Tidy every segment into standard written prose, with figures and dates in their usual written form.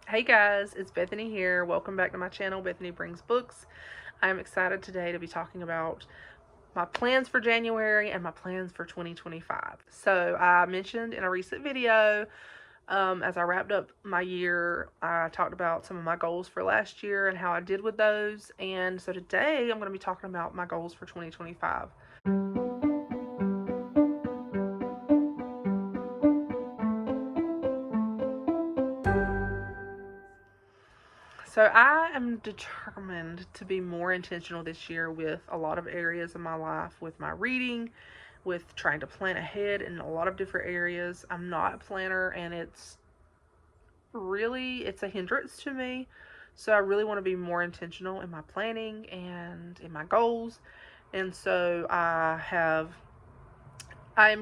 Hey guys, it's Bethany here. Welcome back to my channel, Bethany Brings Books. I'm excited today to be talking about my plans for January and my plans for 2025. So I mentioned in a recent video, as I wrapped up my year, I talked about some of my goals for last year and how I did with those. And so today I'm going to be talking about my goals for 2025. So I am determined to be more intentional this year with a lot of areas of my life, with my reading, with trying to plan ahead in a lot of different areas. I'm not a planner, and it's a hindrance to me. So I really want to be more intentional in my planning and in my goals. And so I'm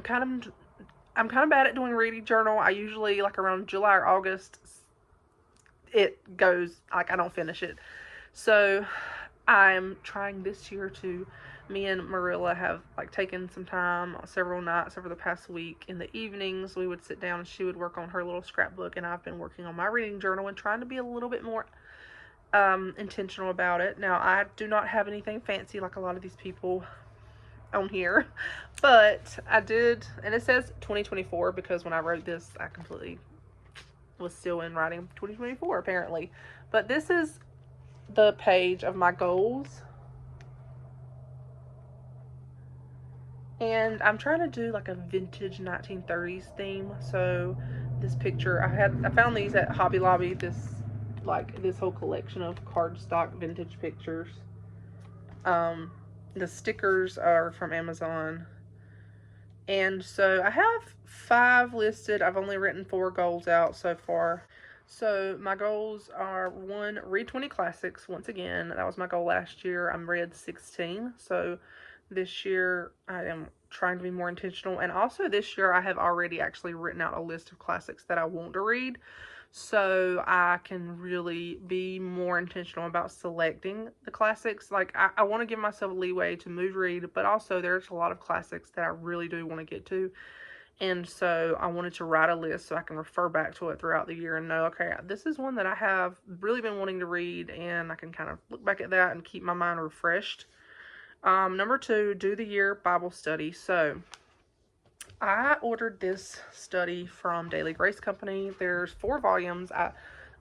kind of bad at doing reading journal. I usually, like, around July or August, it goes, like, I don't finish it. So I'm trying this year to, me and Marilla have, like, taken some time several nights over the past week. In the evenings we would sit down and she would work on her little scrapbook, and I've been working on my reading journal and trying to be a little bit more intentional about it. Now, I do not have anything fancy like a lot of these people on here, but I did, and it says 2024 because when I wrote this I completely was still in writing 2024 apparently. But this is the page of my goals, and I'm trying to do like a vintage 1930s theme. So this picture, I found these at Hobby Lobby, this whole collection of cardstock vintage pictures. The stickers are from Amazon. And so I have 5 listed. I've only written 4 goals out so far. So my goals are: 1, read 20 classics. Once again, that was my goal last year. I'm read 16. So this year I am trying to be more intentional. And also this year I have already actually written out a list of classics that I want to read, so I can really be more intentional about selecting the classics. Like, I want to give myself leeway to mood read, but also there's a lot of classics that I really do want to get to. And so I wanted to write a list so I can refer back to it throughout the year and know, okay, this is one that I have really been wanting to read, and I can kind of look back at that and keep my mind refreshed. Number 2, do the year Bible study. So I ordered this study from Daily Grace Company. There's 4 volumes.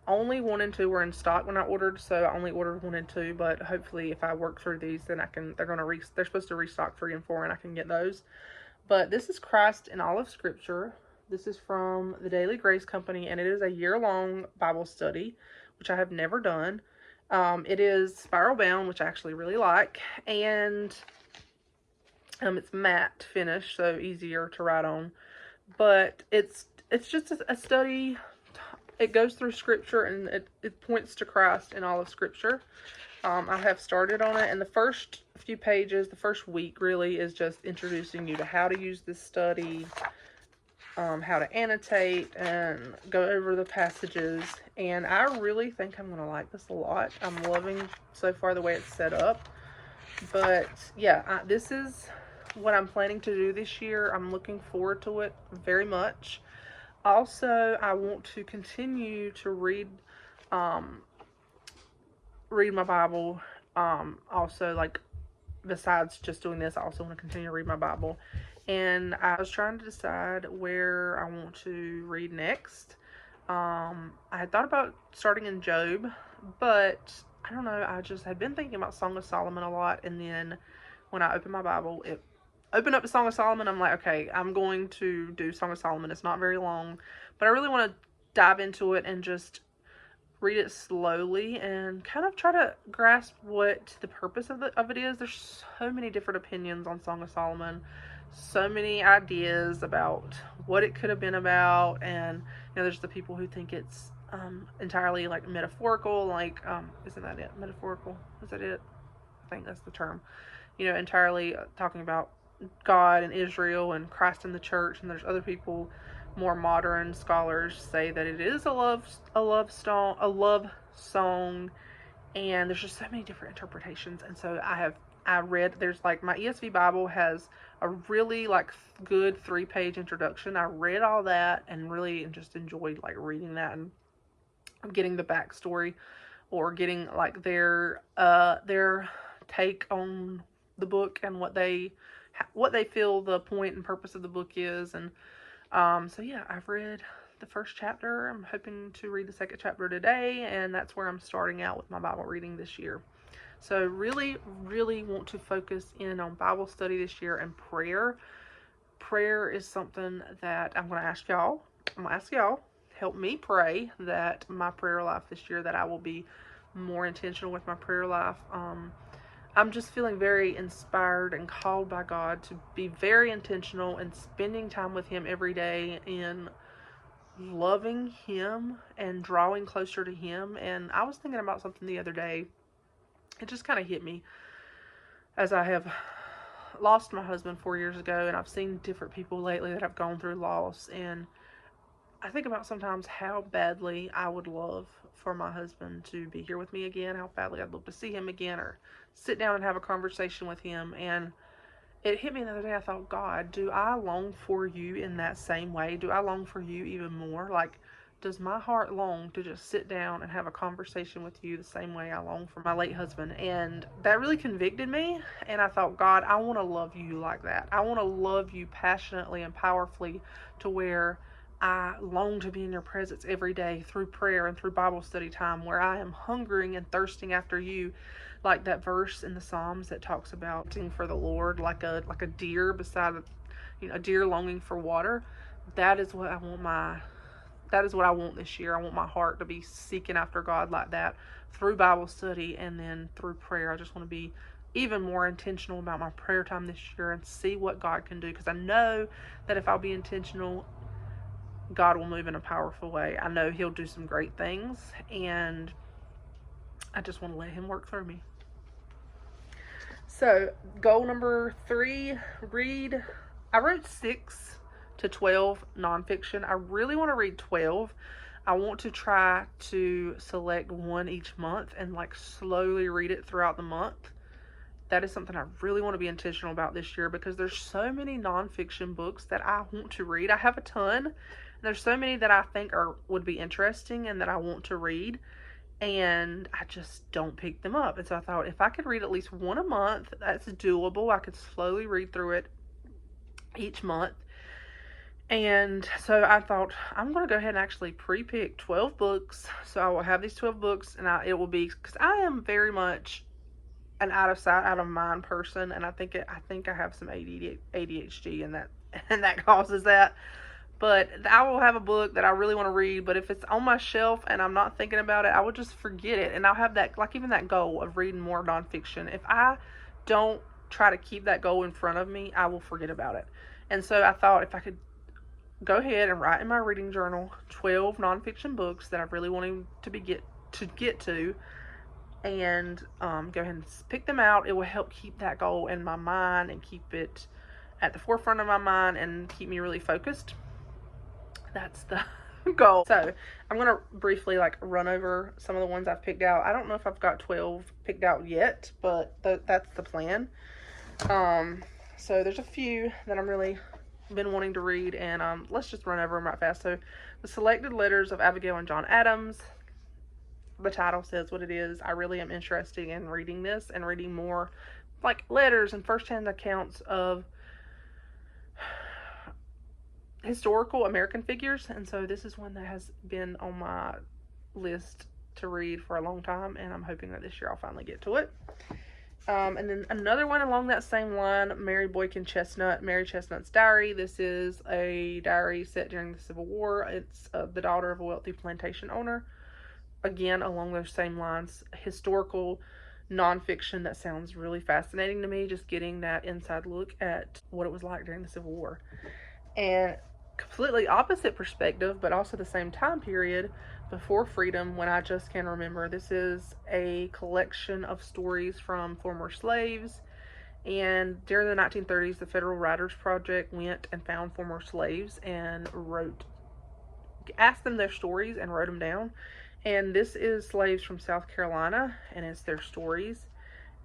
Only 1 and 2 were in stock when I ordered, so I only ordered 1 and 2. But hopefully, if I work through these, then they're supposed to restock 3 and 4, and I can get those. But this is Christ in All of Scripture. This is from the Daily Grace Company, and it is a year-long Bible study, which I have never done. It is spiral bound, which I actually really like, and it's matte finish, so easier to write on. But it's just a study. It goes through Scripture, and it points to Christ in all of Scripture. I have started on it, and the first few pages, the first week really, is just introducing you to how to use this study, how to annotate, and go over the passages. And I really think I'm going to like this a lot. I'm loving so far the way it's set up. But yeah, this is what I'm planning to do this year. I'm looking forward to it very much. Also, I want to continue to read my Bible. Also, like, besides just doing this, I also want to continue to read my Bible. And I was trying to decide where I want to read next. I had thought about starting in Job, but I don't know, I just had been thinking about Song of Solomon a lot, and then when I opened my Bible, it opened up to Song of Solomon. I'm like, okay, I'm going to do Song of Solomon. It's not very long, but I really want to dive into it and just read it slowly and kind of try to grasp what the purpose of it is. There's so many different opinions on Song of Solomon, so many ideas about what it could have been about, and there's the people who think it's entirely, like, metaphorical, like, isn't that it? Metaphorical? Is that it? I think that's the term. Entirely talking about God and Israel and Christ and the church. And there's other people, more modern scholars, say that it is a love song, and there's just so many different interpretations. And so there's, like, my ESV Bible has a really, like, good 3-page introduction. I read all that and really just enjoyed, like, reading that, and getting the backstory or getting like their take on the book and what they feel the point and purpose of the book is. And so yeah, I've read the first chapter. I'm hoping to read the second chapter today, and that's where I'm starting out with my Bible reading this year. So really, really want to focus in on Bible study this year and prayer. Prayer is something that I'm going to ask y'all. Help me pray that my prayer life this year, that I will be more intentional with my prayer life. I'm just feeling very inspired and called by God to be very intentional and spending time with Him every day in loving Him and drawing closer to Him. And I was thinking about something the other day. It just kind of hit me as I have lost my husband 4 years ago, and I've seen different people lately that have gone through loss, and I think about sometimes how badly I would love for my husband to be here with me again, how badly I'd love to see him again or sit down and have a conversation with him. And it hit me the other day. I thought, God, do I long for you in that same way? Do I long for you even more? Like, does my heart long to just sit down and have a conversation with you the same way I long for my late husband? And that really convicted me. And I thought, God, I want to love you like that. I want to love you passionately and powerfully to where I long to be in your presence every day through prayer and through Bible study time, where I am hungering and thirsting after you, like that verse in the Psalms that talks about hunting for the Lord, like a deer beside a deer longing for water. That is what I want this year. I want my heart to be seeking after God like that through Bible study and then through prayer. I just want to be even more intentional about my prayer time this year and see what God can do, because I know that if I'll be intentional, God will move in a powerful way. I know He'll do some great things, and I just want to let Him work through me. So, goal number 3, read. I wrote 6 to 12 nonfiction. I really want to read 12. I want to try to select one each month and like slowly read it throughout the month. That is something I really want to be intentional about this year, because there's so many nonfiction books that I want to read. I have a ton. There's so many that I think would be interesting and that I want to read, and I just don't pick them up. And so I thought, if I could read at least one a month, that's doable. I could slowly read through it each month. And so I thought, I'm going to go ahead and actually pre-pick 12 books. So I will have these 12 books, and it will be, because I am very much an out of sight, out of mind person, and I think I have some ADHD, and that causes that. But I will have a book that I really want to read, but if it's on my shelf and I'm not thinking about it, I will just forget it. And I'll have that, like even that goal of reading more nonfiction. If I don't try to keep that goal in front of me, I will forget about it. And so I thought, if I could go ahead and write in my reading journal 12 nonfiction books that I really want to get to, and go ahead and pick them out, it will help keep that goal in my mind and keep it at the forefront of my mind and keep me really focused. That's the goal. So I'm going to briefly run over some of the ones I've picked out. I don't know if I've got 12 picked out yet, but that's the plan. So there's a few that I'm really been wanting to read, and let's just run over them right fast. So The Selected Letters of Abigail and John Adams. The title says what it is. I really am interested in reading this and reading more letters and first-hand accounts of historical American figures, and so this is one that has been on my list to read for a long time, and I'm hoping that this year I'll finally get to it. And then another one along that same line, Mary Boykin Chesnutt, Mary Chesnutt's Diary. This is a diary set during the Civil War. It's the daughter of a wealthy plantation owner. Again, along those same lines, historical nonfiction that sounds really fascinating to me, just getting that inside look at what it was like during the Civil War. And completely opposite perspective, but also the same time period before freedom, when I just can remember. This is a collection of stories from former slaves, and during the 1930s, the Federal Writers Project went and found former slaves and asked them their stories and wrote them down. And this is slaves from South Carolina, and it's their stories.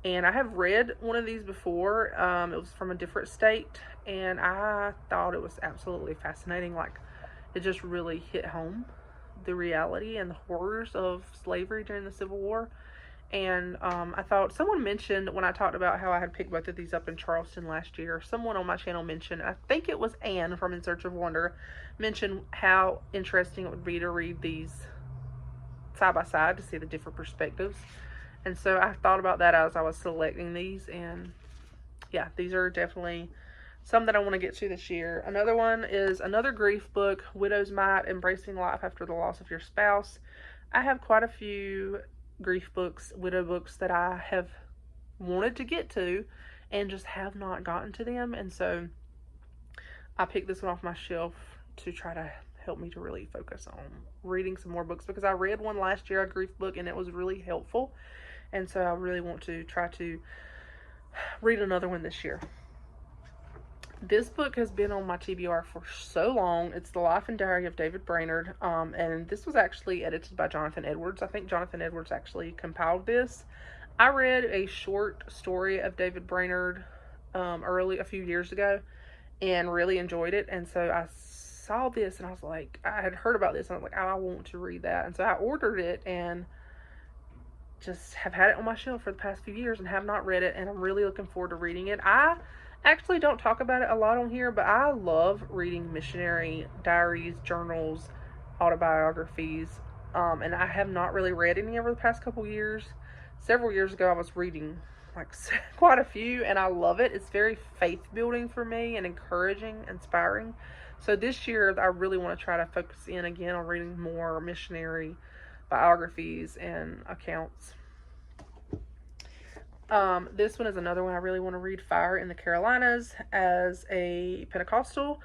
And I have read one of these before. It was from a different state, and I thought it was absolutely fascinating. It just really hit home the reality and the horrors of slavery during the Civil War. And I thought someone mentioned when I talked about how I had picked both of these up in Charleston last year, someone on my channel mentioned, I think it was Anne from In Search of Wonder, mentioned how interesting it would be to read these side by side to see the different perspectives. And so I thought about that as I was selecting these, and yeah, these are definitely some that I want to get to this year. Another one is another grief book, Widow's Mite, Embracing Life After the Loss of Your Spouse. I have quite a few grief books, widow books that I have wanted to get to and just have not gotten to them, and so I picked this one off my shelf to try to help me to really focus on reading some more books, because I read one last year, a grief book, and it was really helpful, and so I really want to try to read another one this year. This book has been on my TBR for so long. It's The Life and Diary of David Brainard, and this was actually edited by Jonathan Edwards. I think Jonathan Edwards actually compiled this. I read a short story of David Brainard a few years ago, and really enjoyed it, and so I saw this, and I was like, I had heard about this, and I was like, oh, I want to read that, and so I ordered it, and just have had it on my shelf for the past few years, and have not read it, and I'm really looking forward to reading it. I actually don't talk about it a lot on here, but I love reading missionary diaries, journals, autobiographies, and I have not really read any over the past couple years. Several years ago, I was reading like quite a few, and I love it. It's very faith building for me and encouraging, inspiring. So this year, I really want to try to focus in again on reading more missionary biographies and accounts. This one is another one I really want to read, Fire in the Carolinas. As a Pentecostal,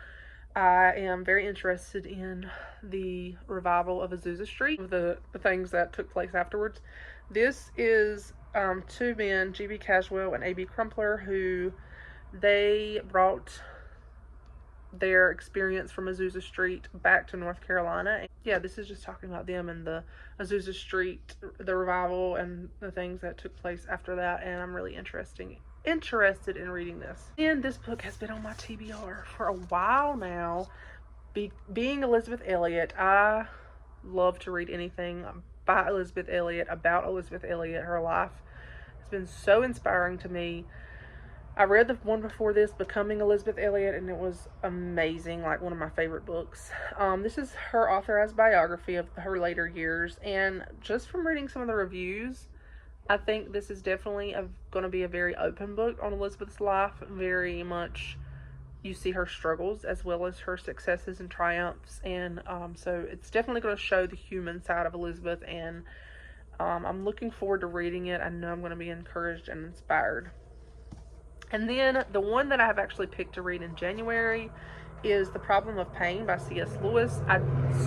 I am very interested in the revival of Azusa Street, the things that took place afterwards. This is two men, G.B. Caswell and A.B. Crumpler, who they brought their experience from Azusa Street back to North Carolina. Yeah, this is just talking about them and the Azusa Street, the revival, and the things that took place after that, and I'm really interested in reading this. And this book has been on my TBR for a while now. Being Elizabeth Elliot, I love to read anything by Elizabeth Elliot, about Elizabeth Elliot, her life. It's been so inspiring to me. I read the one before this, Becoming Elizabeth Elliot, and it was amazing, like one of my favorite books. This is her authorized biography of her later years, and just from reading some of the reviews, I think this is definitely going to be a very open book on Elizabeth's life. Very much you see her struggles as well as her successes and triumphs, and so it's definitely going to show the human side of Elizabeth, and I'm looking forward to reading it. I know I'm going to be encouraged and inspired. And then the one that I have actually picked to read in January is The Problem of Pain by C.S. Lewis. I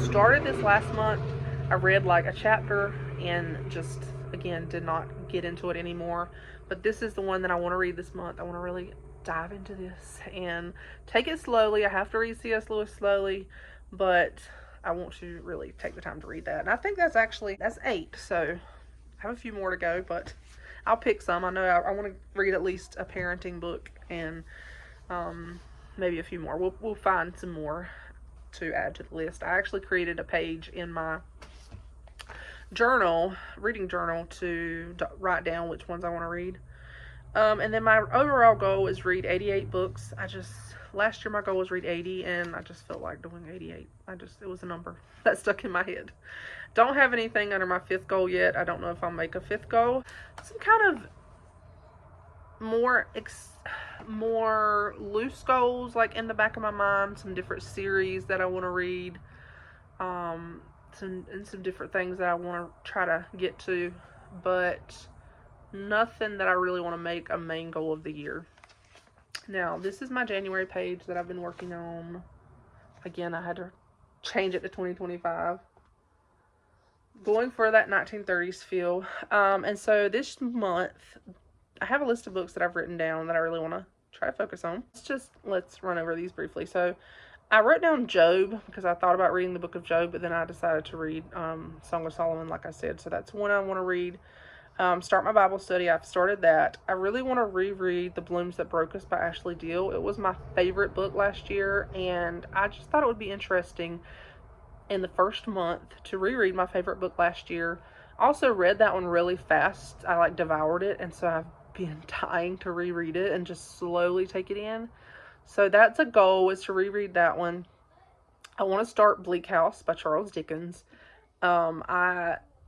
started this last month. I read like a chapter and just, again, did not get into it anymore. But this is the one that I want to read this month. I want to really dive into this and take it slowly. I have to read C.S. Lewis slowly, but I want to really take the time to read that. And I think that's 8. So I have a few more to go, but I'll pick some. I know I want to read at least a parenting book, and maybe a few more. We'll find some more to add to the list. I actually created a page in my reading journal, to write down which ones I want to read. And then my overall goal is read 88 books. Last year my goal was read 80, and I just felt like doing 88. It was a number that stuck in my head. Don't have anything under my 5th goal yet. I don't know if I'll make a 5th goal. Some kind of more loose goals, like in the back of my mind, some different series that I want to read, some different things that I want to try to get to, but nothing that I really want to make a main goal of the year. Now, this is my January page that I've been working on. Again, I had to change it to 2025. Going for that 1930s feel. And so this month, I have a list of books that I've written down that I really want to try to focus on. Let's run over these briefly. So I wrote down Job because I thought about reading the book of Job, but then I decided to read Song of Solomon, like I said. So that's one I want to read. Start my Bible study. I've started that. I really want to reread The Blooms That Broke Us by Ashley Dill. It was my favorite book last year, and I just thought it would be interesting in the first month to reread my favorite book last year. Also read that one really fast. I like devoured it, and so I've been dying to reread it and just slowly take it in. So that's a goal, is to reread that one. I want to start Bleak House by Charles Dickens.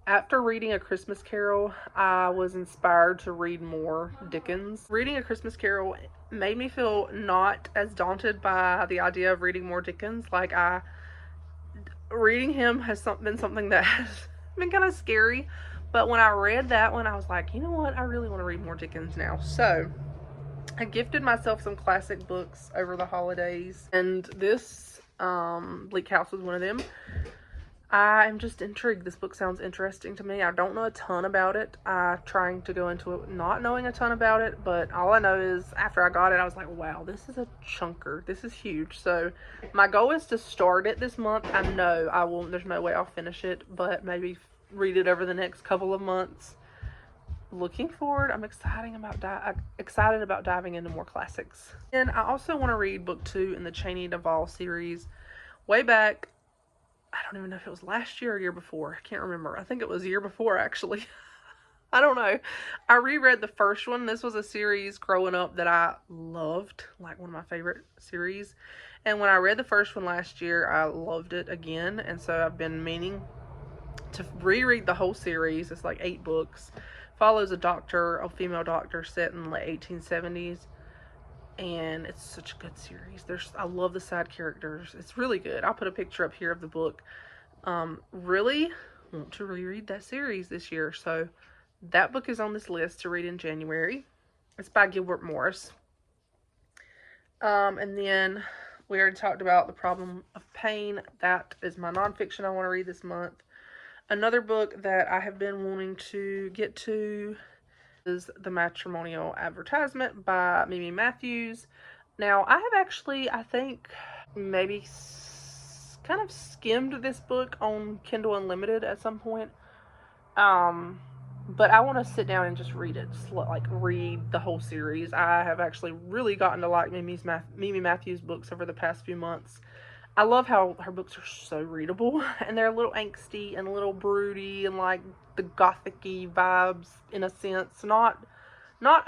After reading A Christmas Carol, I was inspired to read more Dickens. Reading A Christmas Carol made me feel not as daunted by the idea of reading more Dickens. Like, reading him has been something that has been kind of scary. But when I read that one, I was like, you know what? I really want to read more Dickens now. So I gifted myself some classic books over the holidays, and this Bleak House was one of them. I'm just intrigued. This book sounds interesting to me. I don't know a ton about it. I'm trying to go into it not knowing a ton about it, but all I know is after I got it, I was like, wow, this is a chunker. This is huge. So my goal is to start it this month. I know I won't, there's no way I'll finish it, but maybe read it over the next couple of months. Looking forward. I'm excited about diving into more classics. And I also want to read book 2 in the Cheney series. Way back, I don't even know if it was last year or year before. I can't remember. I think it was year before, actually. I don't know. I reread the first one. This was a series growing up that I loved, like one of my favorite series. And when I read the first one last year, I loved it again. And so I've been meaning to reread the whole series. It's like 8 books. Follows a female doctor set in the late 1870s. And it's such a good series. I love the side characters. It's really good. I'll put a picture up here of the book. Really want to reread that series this year. So that book is on this list to read in January. It's by Gilbert Morris. And then we already talked about The Problem of Pain. That is my nonfiction I want to read this month. Another book that I have been wanting to get to is The Matrimonial Advertisement by Mimi Matthews. Now, I have actually, I think, maybe kind of skimmed this book on Kindle Unlimited at some point. But I want to sit down and just read it, like read the whole series. I have actually really gotten to like Mimi Matthews books over the past few months. I love how her books are so readable, and they're a little angsty and a little broody and like the gothic-y vibes in a sense. Not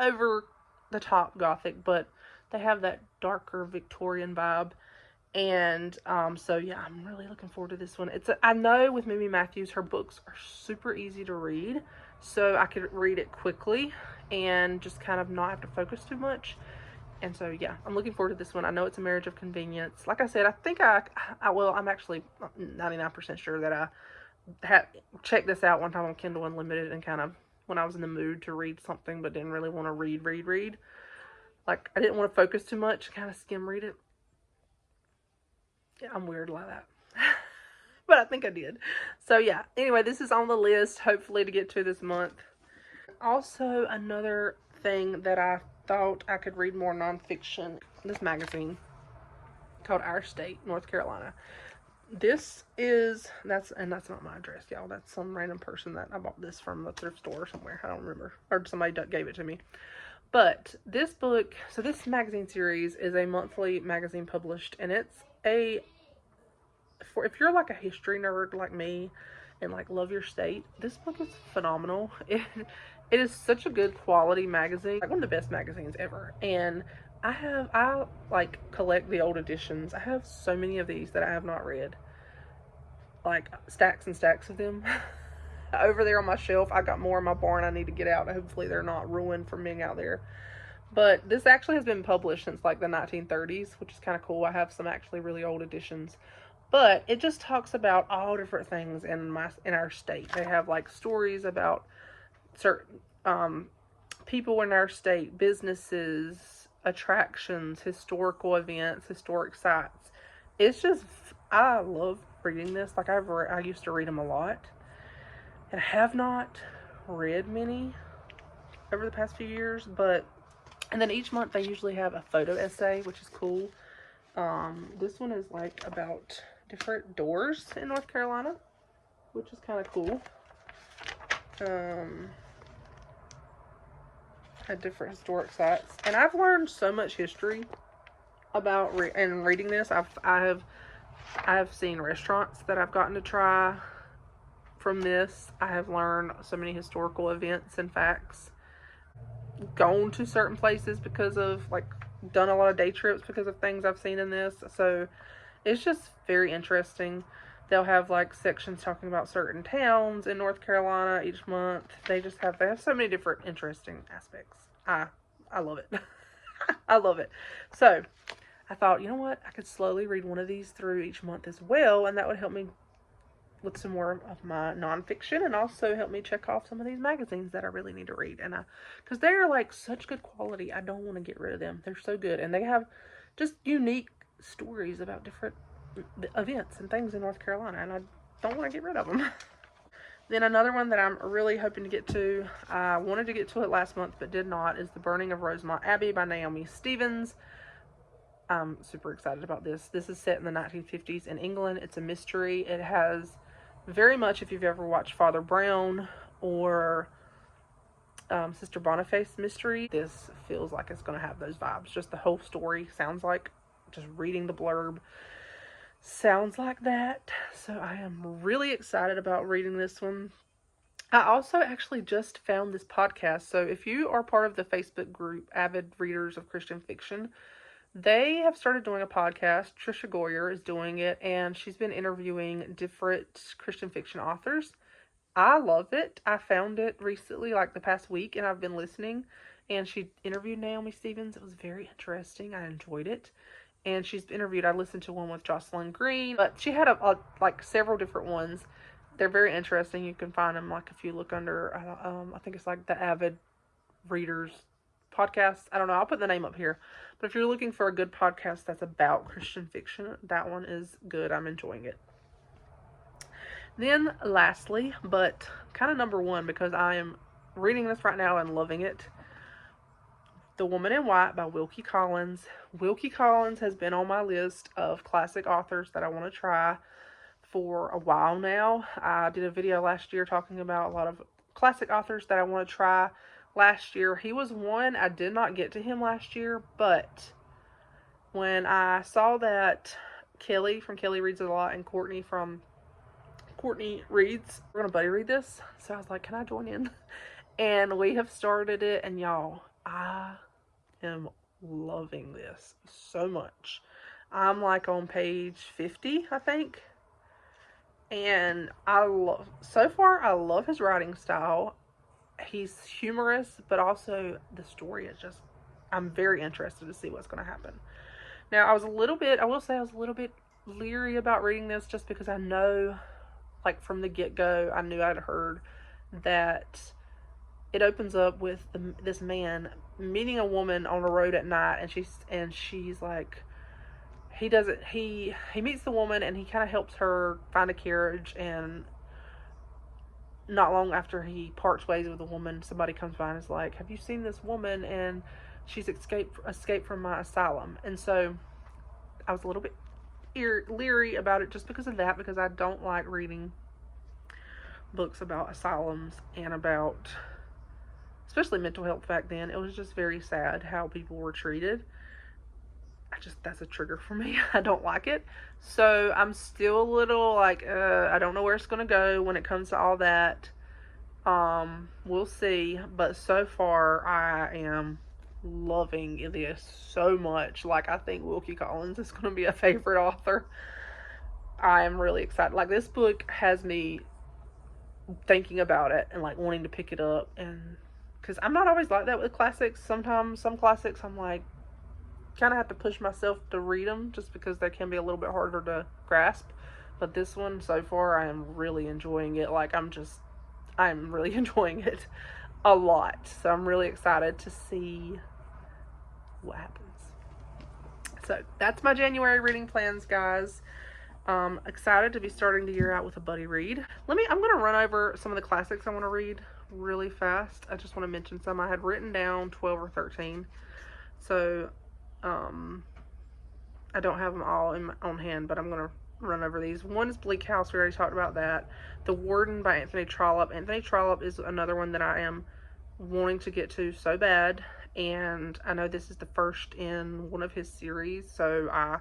over the top gothic, but they have that darker Victorian vibe. And so yeah, I'm really looking forward to this one. I know with Mimi Matthews, her books are super easy to read, so I could read it quickly and just kind of not have to focus too much. And so, yeah, I'm looking forward to this one. I know it's a marriage of convenience. Like I said, I think I'm actually 99% sure that I had checked this out one time on Kindle Unlimited and kind of, when I was in the mood to read something but didn't really want to read. Like, I didn't want to focus too much, kind of skim read it. Yeah, I'm weird like that. But I think I did. So, yeah. Anyway, this is on the list, hopefully, to get to this month. Also, another thing that I thought I could read more nonfiction, this magazine called Our State, North Carolina. That's not my address, y'all. That's some random person that I bought this from the thrift store somewhere. I don't remember. Or somebody gave it to me. But this book, so this magazine series is a monthly magazine published, and it's if you're like a history nerd like me and like love your state, this book is phenomenal. It is such a good quality magazine, like one of the best magazines ever. And I like collect the old editions. I have so many of these that I have not read, like stacks and stacks of them over there on my shelf. I got more in my barn I need to get out. Hopefully they're not ruined from being out there. But this actually has been published since like the 1930s, which is kind of cool. I have some actually really old editions. But it just talks about all different things in our state. They have like stories about certain people in our state, businesses, attractions, historical events, historic sites. It's just, I love reading this. Like I used to read them a lot, and I have not read many over the past few years. And then each month they usually have a photo essay, which is cool. This one is like about different doors in North Carolina, which is kind of cool. At different historic sites, and I've learned so much history about reading this. I have I have seen restaurants that I've gotten to try from this. I have learned so many historical events and facts, gone to certain places because of, like, done a lot of day trips because of things I've seen in this. So it's just very interesting. They'll have, like, sections talking about certain towns in North Carolina each month. They have so many different interesting aspects. I love it. I love it. So I thought, you know what? I could slowly read one of these through each month as well, and that would help me with some more of my nonfiction, and also help me check off some of these magazines that I really need to read. And because they're, like, such good quality, I don't want to get rid of them. They're so good, and they have just unique stories about different events and things in North Carolina, and I don't want to get rid of them. Then another one that I'm really hoping to get to, I wanted to get to it last month but did not, is The Burning of Rosemont Abbey by Naomi Stevens. I'm super excited about this. This is set in the 1950s in England. It's a mystery. It has very much, if you've ever watched Father Brown or Sister Boniface mystery, this feels like it's going to have those vibes. Just the whole story sounds like, just reading the blurb, sounds like that. So I am really excited about reading this one. I also actually just found this podcast. So if you are part of the Facebook group Avid Readers of Christian Fiction, they have started doing a podcast. Trisha Goyer is doing it, and she's been interviewing different Christian fiction authors. I love it. I found it recently, like the past week, and I've been listening. And she interviewed Naomi Stevens. It was very interesting. I enjoyed it. And she's interviewed, I listened to one with Jocelyn Green, but she had like several different ones. They're very interesting. You can find them, like, if you look under, I think it's like the Avid Readers podcast. I don't know. I'll put the name up here. But if you're looking for a good podcast that's about Christian fiction, that one is good. I'm enjoying it. Then lastly, but kind of number one, because I am reading this right now and loving it, The Woman in White by Wilkie Collins. Wilkie Collins has been on my list of classic authors that I want to try for a while now. I did a video last year talking about a lot of classic authors that I want to try. Last year, he was one. I did not get to him last year, but when I saw that Kelly from Kelly Reads a Lot and Courtney from Courtney Reads, we're going to buddy read this. So I was like, can I join in? And we have started it, and y'all, I am loving this so much. I'm like on page 50, I think. And so far, I love his writing style. He's humorous, but also the story is just, I'm very interested to see what's going to happen. Now, I will say I was a little bit leery about reading this, just because I know, like, from the get-go, I knew I'd heard that it opens up with this man meeting a woman on the road at night, and she's like, he meets the woman, and he kind of helps her find a carriage, and not long after he parts ways with the woman, somebody comes by and is like, have you seen this woman? And she's escaped from my asylum. And so I was a little bit leery about it just because of that, because I don't like reading books about asylums and about, especially mental health back then. It was just very sad how people were treated. That's a trigger for me. I don't like it. So I'm still a little like, I don't know where it's going to go when it comes to all that. We'll see. But so far, I am loving this so much. Like, I think Wilkie Collins is going to be a favorite author. I am really excited. Like, this book has me thinking about it and, like, wanting to pick it up. And because I'm not always like that with classics. Sometimes some classics I'm like, kind of have to push myself to read them just because they can be a little bit harder to grasp. But this one, so far, I am really enjoying it. Like, I'm really enjoying it a lot. So I'm really excited to see what happens. So that's my January reading plans, guys. Excited to be starting the year out with a buddy read. I'm going to run over some of the classics I want to read really fast. I just want to mention some. I had written down 12 or 13. So, I don't have them all on hand, but I'm going to run over these. One is Bleak House. We already talked about that. The Warden by Anthony Trollope. Anthony Trollope is another one that I am wanting to get to so bad. And I know this is the first in one of his series, so I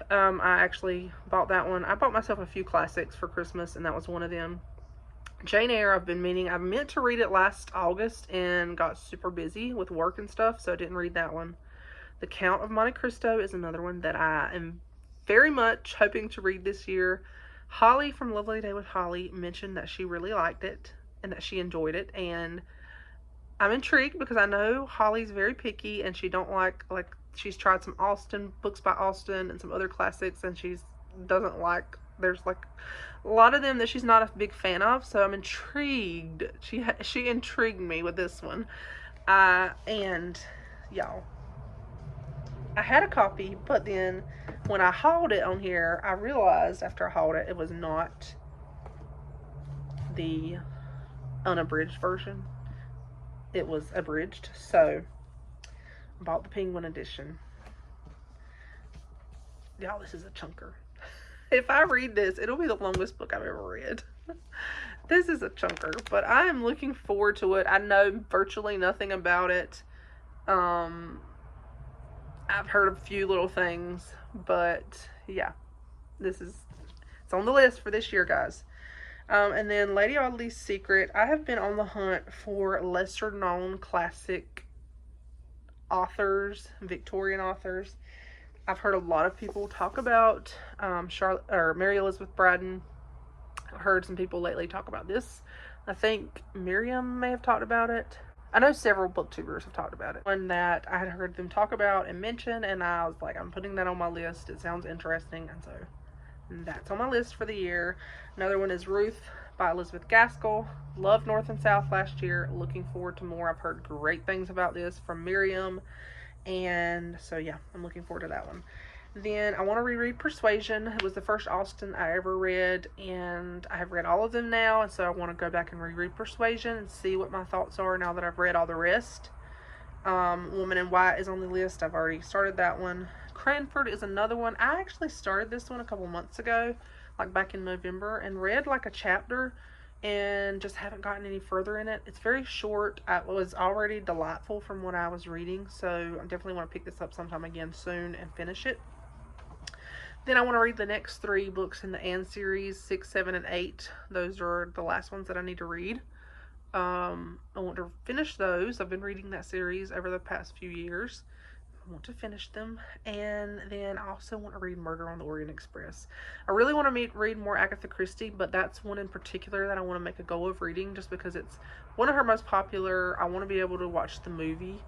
I actually bought that one. I bought myself a few classics for Christmas, and that was one of them. Jane Eyre, I meant to read it last August and got super busy with work and stuff, so I didn't read that one. The Count of Monte Cristo is another one that I am very much hoping to read this year. Holly from Lovely Day with Holly mentioned that she really liked it and that she enjoyed it, and I'm intrigued because I know Holly's very picky and she don't like she's tried some books by Austen and some other classics, and she doesn't like, there's like a lot of them that she's not a big fan of, so I'm intrigued. She intrigued me with this one. And y'all, I had a copy, but then when I hauled it on here, I realized after I hauled it, it was not the unabridged version. It was abridged, so I bought the Penguin edition. Y'all, this is a chunker. If I read this, it'll be the longest book I've ever read. This is a chunker, but I am looking forward to it. I know virtually nothing about it. I've heard a few little things, but yeah, it's on the list for this year, guys. And then Lady Audley's Secret. I have been on the hunt for lesser known classic authors, Victorian authors. I've heard a lot of people talk about Mary Elizabeth Braddon. I've heard some people lately talk about this. I think Miriam may have talked about it. I know several booktubers have talked about it. One that I had heard them talk about and mention, and I was like, I'm putting that on my list. It sounds interesting, and so that's on my list for the year. Another one is Ruth by Elizabeth Gaskell. Loved North and South last year. Looking forward to more. I've heard great things about this from Miriam. And so yeah, I'm looking forward to that one. Then I want to reread Persuasion. It was the first Austen I ever read, and I have read all of them now, and so I want to go back and reread Persuasion and see what my thoughts are now that I've read all the rest. Woman in White is on the list. I've already started that one. Cranford is another one. I actually started this one a couple months ago, like back in November, and read like a chapter and just haven't gotten any further in it. It's very short. It was already delightful from what I was reading, so I definitely want to pick this up sometime again soon and finish it. Then I want to read the next 3 books in the Anne series, 6, 7, and 8. Those are the last ones that I need to read. I want to finish those. I've been reading that series over the past few years. I want to finish them. And then I also want to read Murder on the Orient Express. I really want to read more Agatha Christie, but that's one in particular that I want to make a goal of reading just because it's one of her most popular. I want to be able to watch the movie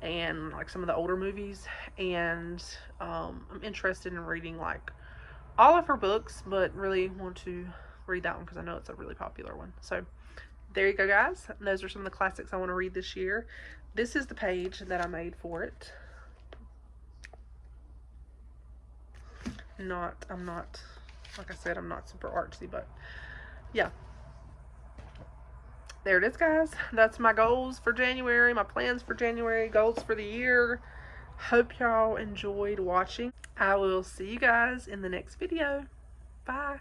and like some of the older movies, and I'm interested in reading like all of her books, but really want to read that one because I know it's a really popular one. So there you go, guys. Those are some of the classics I want to read this year. This is the page that I made for it. I'm not, like I said, I'm not super artsy, but yeah. There it is, guys. That's my goals for January, my plans for January, goals for the year. Hope y'all enjoyed watching. I will see you guys in the next video. Bye.